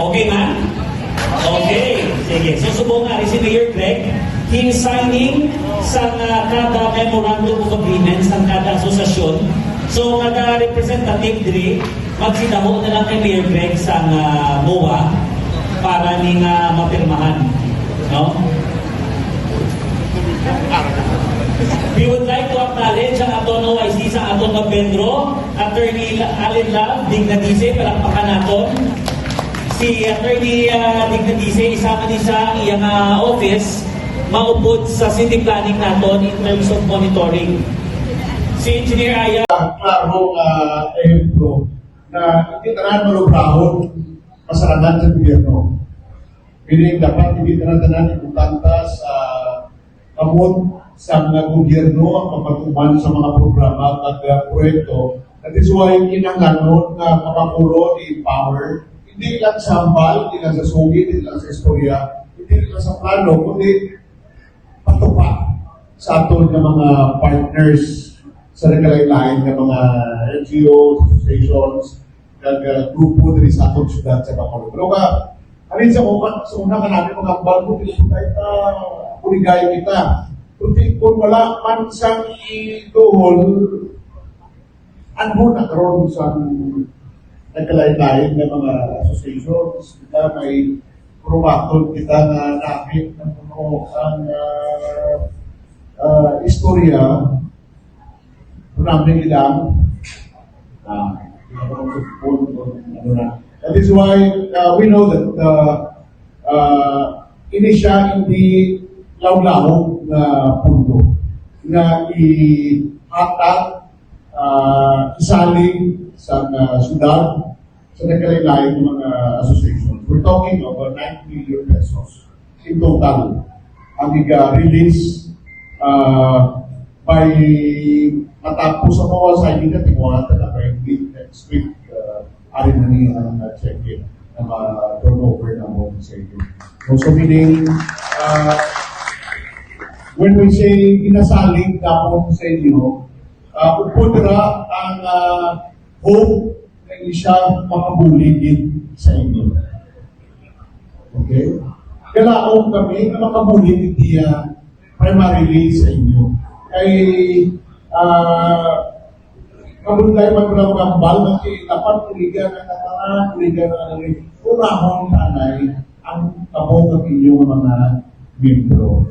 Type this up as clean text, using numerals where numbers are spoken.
Okay na? Okay. Sige. Susubukan nga si Mayor Greg. He is signing sa kada memorandum of agreement sa kada asosasyon. So, kada representative diri, magsidaho na lang kay Mayor Greg sa MOA para ning mapirmahan. No? We would like to acknowledge ang aton OIC sa aton Pedro, Attorney Allen Love, Dignatise, palakpakan naton. Si Attorney Dignatise, isama ni sa iyang office, maupod sa city planning naton in terms of monitoring. Si Engineer Aya. Klaro ehemplo na hindi tanan malubrahon masarangan sa gobyerno. Meaning dapat hindi tanan importante sa kamot sa mga gobyerno ang mapatuman sa mga programa at proyekto. That is why kinahanglan na kapakulo ni power, hindi lang sa hambal, hindi lang sa sugi, hindi lang sa istorya, hindi lang sa plano, kundi patupa sa aton ng mga partners sa nagkalain-lain ng mga NGOs, associations, grupo din sa atong syudad sa Bacolod. Pero alin sa una ka natin mga bago, kahit puligay kita. Kung wala man sang ituhol, ano na karoon sa nagkalain-lain ng mga associations, kita may probatol kita na nakit ng ang istorya, namin ilang that is why we know that ini siya hindi law-law na punto na ihatag isaling sa syudad sa nagkalain-lain ng mga associations. We're talking about 9 million pesos in total ang i-release by matapos sa mga sa hindi na tiwala na week next week arin na niya ang check-in na ma-turnover na mo sa inyo. So meaning, when we say inasaling tapos sa inyo, upundra ang hope na hindi siya makabuligid sa inyo. Okay? Kailangan kami na makabuligid niya primarily sa inyo. Ay kabunday man mula magambal na dapat tuligan ng kataran, tuligan ng rin. Unahon tanay ang kabong ng inyong mga membro.